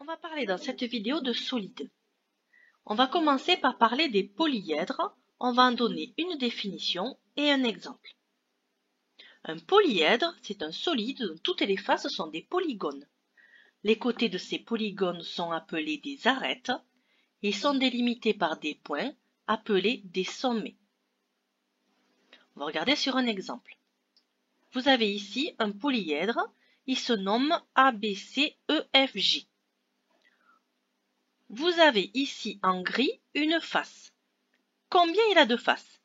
On va parler dans cette vidéo de solides. On va commencer par parler des polyèdres. On va en donner une définition et un exemple. Un polyèdre, c'est un solide dont toutes les faces sont des polygones. Les côtés de ces polygones sont appelés des arêtes et sont délimités par des points appelés des sommets. On va regarder sur un exemple. Vous avez ici un polyèdre, il se nomme ABCEFG. Vous avez ici en gris une face. Combien il a de faces?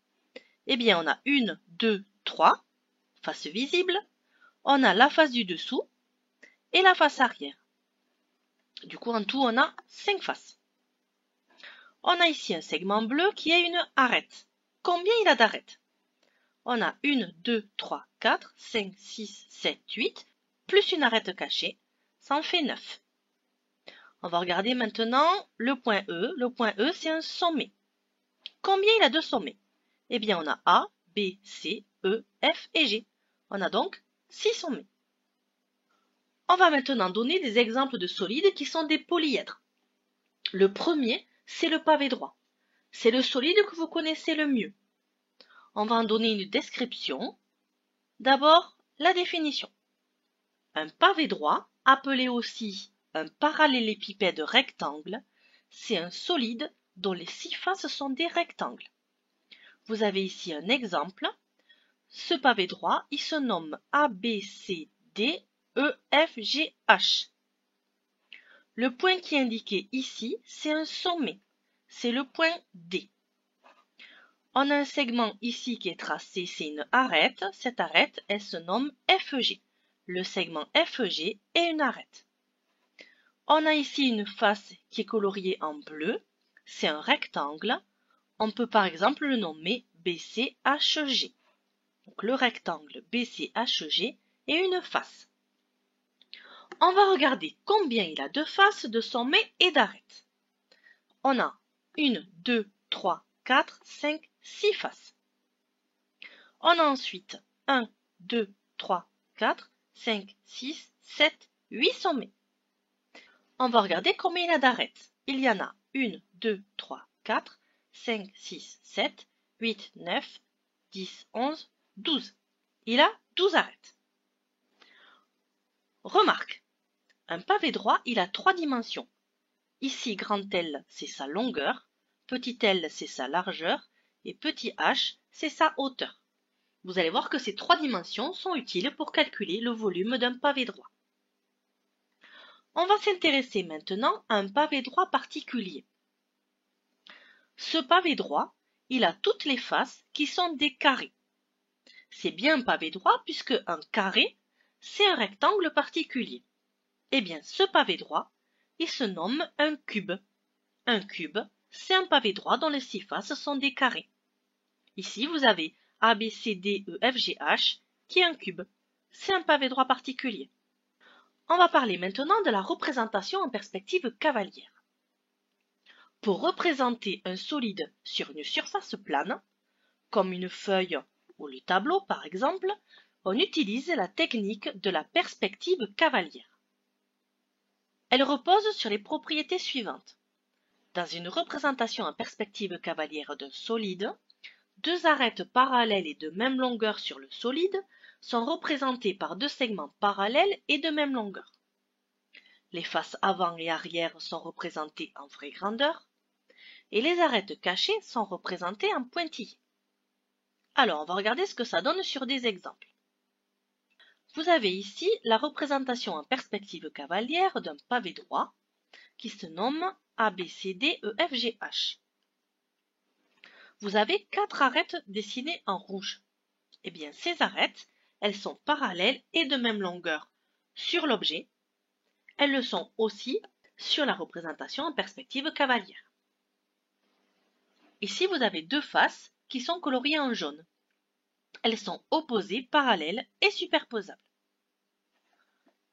Eh bien, on a 1, 2, 3 faces visibles. On a la face du dessous et la face arrière. Du coup, en tout, on a 5 faces. On a ici un segment bleu qui est une arête. Combien il a d'arêtes? On a 1, 2, 3, 4, 5, 6, 7, 8, plus une arête cachée. Ça en fait 9. On va regarder maintenant le point E. Le point E, c'est un sommet. Combien il a de sommets? Eh bien, on a A, B, C, E, F et G. On a donc 6 sommets. On va maintenant donner des exemples de solides qui sont des polyèdres. Le premier, c'est le pavé droit. C'est le solide que vous connaissez le mieux. On va en donner une description. D'abord, la définition. Un pavé droit, appelé aussi un parallélépipède rectangle, c'est un solide dont les 6 faces sont des rectangles. Vous avez ici un exemple. Ce pavé droit, il se nomme ABCDEFGH. Le point qui est indiqué ici, c'est un sommet. C'est le point D. On a un segment ici qui est tracé, c'est une arête. Cette arête, elle se nomme FG. Le segment FG est une arête. On a ici une face qui est coloriée en bleu. C'est un rectangle. On peut par exemple le nommer BCHG. Donc le rectangle BCHG est une face. On va regarder combien il a de faces, de sommets et d'arêtes. On a 1, 2, 3, 4, 5, 6 faces. On a ensuite 1, 2, 3, 4, 5, 6, 7, 8 sommets. On va regarder combien il a d'arêtes. Il y en a 1, 2, 3, 4, 5, 6, 7, 8, 9, 10, 11, 12. Il a 12 arêtes. Remarque, un pavé droit, il a 3 dimensions. Ici, grand L, c'est sa longueur, petit l, c'est sa largeur, et petit h, c'est sa hauteur. Vous allez voir que ces 3 dimensions sont utiles pour calculer le volume d'un pavé droit. On va s'intéresser maintenant à un pavé droit particulier. Ce pavé droit, il a toutes les faces qui sont des carrés. C'est bien un pavé droit puisque un carré, c'est un rectangle particulier. Eh bien, ce pavé droit, il se nomme un cube. Un cube, c'est un pavé droit dont les 6 faces sont des carrés. Ici, vous avez ABCDEFGH qui est un cube. C'est un pavé droit particulier. On va parler maintenant de la représentation en perspective cavalière. Pour représenter un solide sur une surface plane, comme une feuille ou le tableau par exemple, on utilise la technique de la perspective cavalière. Elle repose sur les propriétés suivantes. Dans une représentation en perspective cavalière d'un solide, 2 arêtes parallèles et de même longueur sur le solide sont représentées par 2 segments parallèles et de même longueur. Les faces avant et arrière sont représentées en vraie grandeur et les arêtes cachées sont représentées en pointillés. Alors, on va regarder ce que ça donne sur des exemples. Vous avez ici la représentation en perspective cavalière d'un pavé droit qui se nomme ABCDEFGH. Vous avez 4 arêtes dessinées en rouge. Eh bien, ces arêtes, elles sont parallèles et de même longueur sur l'objet. Elles le sont aussi sur la représentation en perspective cavalière. Ici, vous avez 2 faces qui sont coloriées en jaune. Elles sont opposées, parallèles et superposables.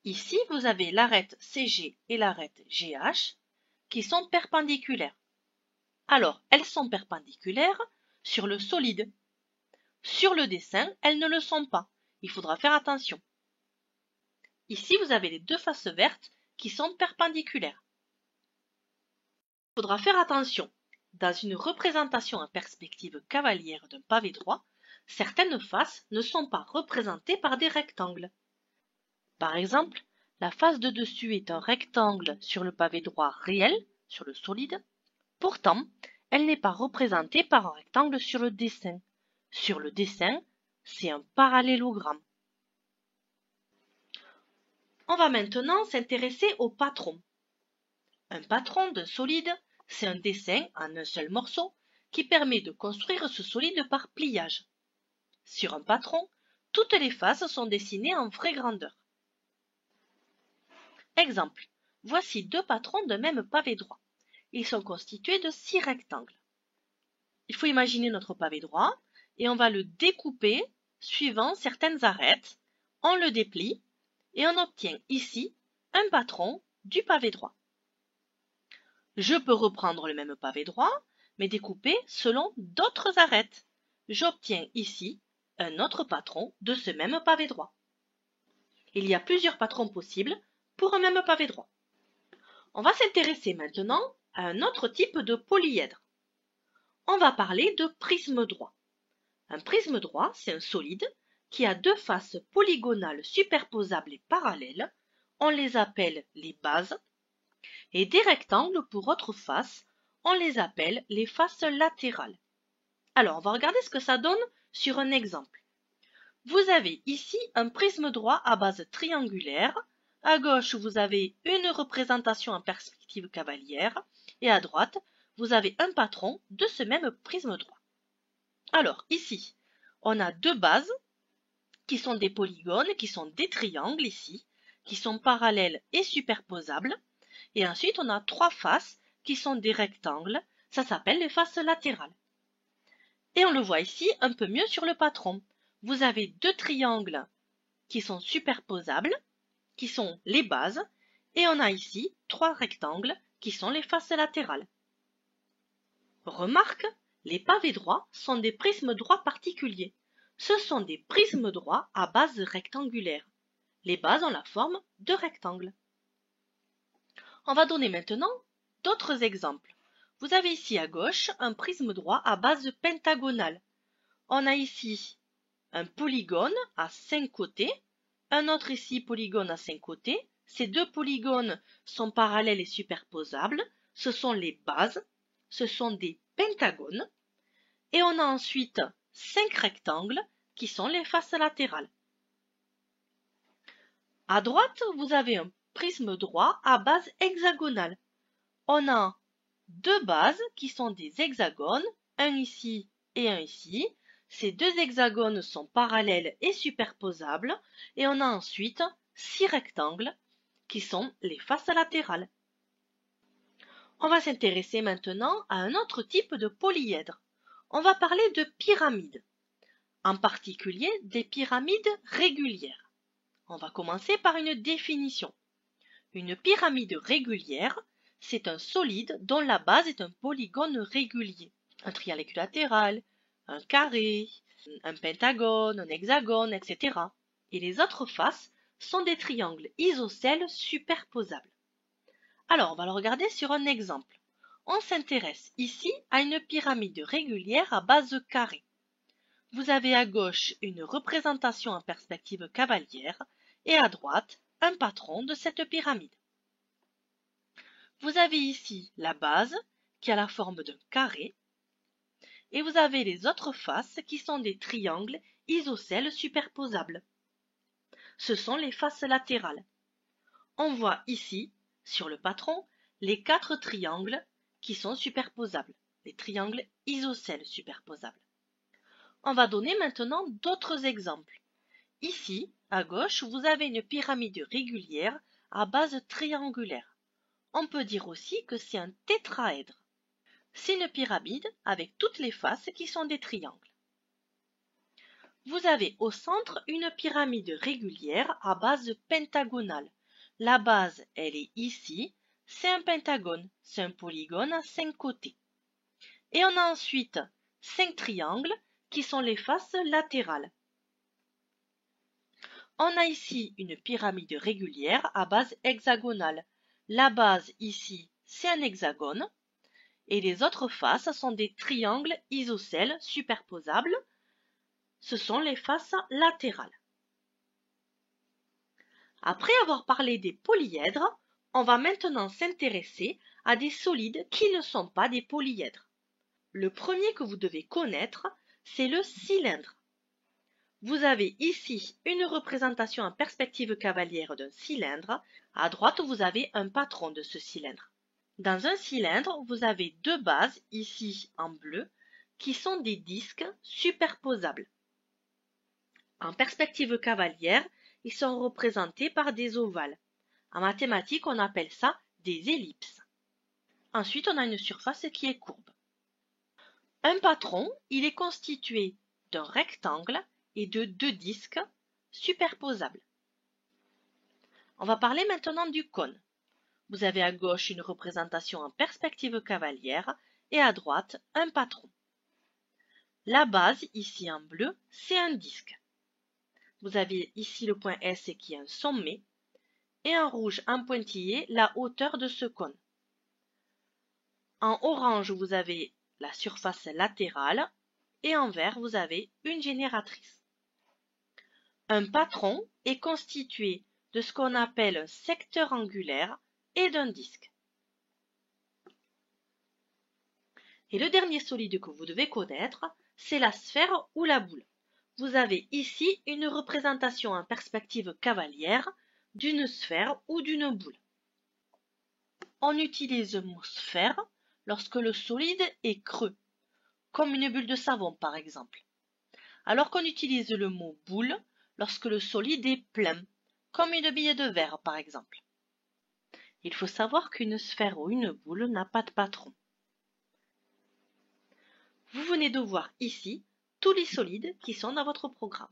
Ici, vous avez l'arête CG et l'arête GH qui sont perpendiculaires. Alors, elles sont perpendiculaires sur le solide. Sur le dessin, elles ne le sont pas. Il faudra faire attention. Ici, vous avez les 2 faces vertes qui sont perpendiculaires. Il faudra faire attention. Dans une représentation en perspective cavalière d'un pavé droit, certaines faces ne sont pas représentées par des rectangles. Par exemple, la face de dessus est un rectangle sur le pavé droit réel, sur le solide. Pourtant, elle n'est pas représentée par un rectangle sur le dessin. Sur le dessin, c'est un parallélogramme. On va maintenant s'intéresser au patron. Un patron d'un solide, c'est un dessin en un seul morceau qui permet de construire ce solide par pliage. Sur un patron, toutes les faces sont dessinées en vraie grandeur. Exemple, voici deux patrons d'un même pavé droit. Ils sont constitués de 6 rectangles. Il faut imaginer notre pavé droit et on va le découper suivant certaines arêtes. On le déplie et on obtient ici un patron du pavé droit. Je peux reprendre le même pavé droit, mais découpé selon d'autres arêtes. J'obtiens ici un autre patron de ce même pavé droit. Il y a plusieurs patrons possibles pour un même pavé droit. On va s'intéresser maintenant à un autre type de polyèdre. On va parler de prisme droit. Un prisme droit, c'est un solide qui a deux faces polygonales superposables et parallèles. On les appelle les bases. Et des rectangles pour autres faces, on les appelle les faces latérales. Alors, on va regarder ce que ça donne sur un exemple. Vous avez ici un prisme droit à base triangulaire. À gauche, vous avez une représentation en perspective cavalière. Et à droite, vous avez un patron de ce même prisme droit. Alors, ici, on a deux bases qui sont des polygones, qui sont des triangles ici, qui sont parallèles et superposables. Et ensuite, on a trois faces qui sont des rectangles. Ça s'appelle les faces latérales. Et on le voit ici un peu mieux sur le patron. Vous avez deux triangles qui sont superposables, qui sont les bases. Et on a ici trois rectangles qui sont les faces latérales. Remarque, les pavés droits sont des prismes droits particuliers. Ce sont des prismes droits à base rectangulaire. Les bases ont la forme de rectangles. On va donner maintenant d'autres exemples. Vous avez ici à gauche un prisme droit à base pentagonale. On a ici un polygone à 5 côtés, un autre ici polygone à 5 côtés. Ces deux polygones sont parallèles et superposables. Ce sont les bases, ce sont des pentagones. Et on a ensuite 5 rectangles qui sont les faces latérales. À droite, vous avez un prisme droit à base hexagonale. On a deux bases qui sont des hexagones, un ici et un ici. Ces deux hexagones sont parallèles et superposables et on a ensuite 6 rectangles qui sont les faces latérales. On va s'intéresser maintenant à un autre type de polyèdre. On va parler de pyramides, en particulier des pyramides régulières. On va commencer par une définition. Une pyramide régulière, c'est un solide dont la base est un polygone régulier. Un triangle équilatéral, un carré, un pentagone, un hexagone, etc. Et les autres faces sont des triangles isocèles superposables. Alors, on va le regarder sur un exemple. On s'intéresse ici à une pyramide régulière à base carrée. Vous avez à gauche une représentation en perspective cavalière et à droite un patron de cette pyramide. Vous avez ici la base qui a la forme d'un carré et vous avez les autres faces qui sont des triangles isocèles superposables. Ce sont les faces latérales. On voit ici, sur le patron, les 4 triangles qui sont superposables, les triangles isocèles superposables. On va donner maintenant d'autres exemples. Ici, à gauche, vous avez une pyramide régulière à base triangulaire. On peut dire aussi que c'est un tétraèdre. C'est une pyramide avec toutes les faces qui sont des triangles. Vous avez au centre une pyramide régulière à base pentagonale. La base, elle est ici. C'est un pentagone, c'est un polygone à 5 côtés. Et on a ensuite 5 triangles qui sont les faces latérales. On a ici une pyramide régulière à base hexagonale. La base ici, c'est un hexagone. et les autres faces sont des triangles isocèles superposables. Ce sont les faces latérales. Après avoir parlé des polyèdres, on va maintenant s'intéresser à des solides qui ne sont pas des polyèdres. Le premier que vous devez connaître, c'est le cylindre. Vous avez ici une représentation en perspective cavalière d'un cylindre. À droite, vous avez un patron de ce cylindre. Dans un cylindre, vous avez deux bases, ici en bleu, qui sont des disques superposables. En perspective cavalière, ils sont représentés par des ovales. En mathématiques, on appelle ça des ellipses. Ensuite, on a une surface qui est courbe. Un patron, il est constitué d'un rectangle et de deux disques superposables. On va parler maintenant du cône. Vous avez à gauche une représentation en perspective cavalière et à droite un patron. La base, ici en bleu, c'est un disque. Vous avez ici le point S qui est un sommet et en rouge en pointillé la hauteur de ce cône. En orange, vous avez la surface latérale et en vert, vous avez une génératrice. Un patron est constitué de ce qu'on appelle un secteur angulaire et d'un disque. Et le dernier solide que vous devez connaître, c'est la sphère ou la boule. Vous avez ici une représentation en perspective cavalière d'une sphère ou d'une boule. On utilise le mot sphère lorsque le solide est creux, comme une bulle de savon par exemple, alors qu'on utilise le mot boule lorsque le solide est plein, comme une bille de verre par exemple. Il faut savoir qu'une sphère ou une boule n'a pas de patron. Vous venez de voir ici tous les solides qui sont dans votre programme.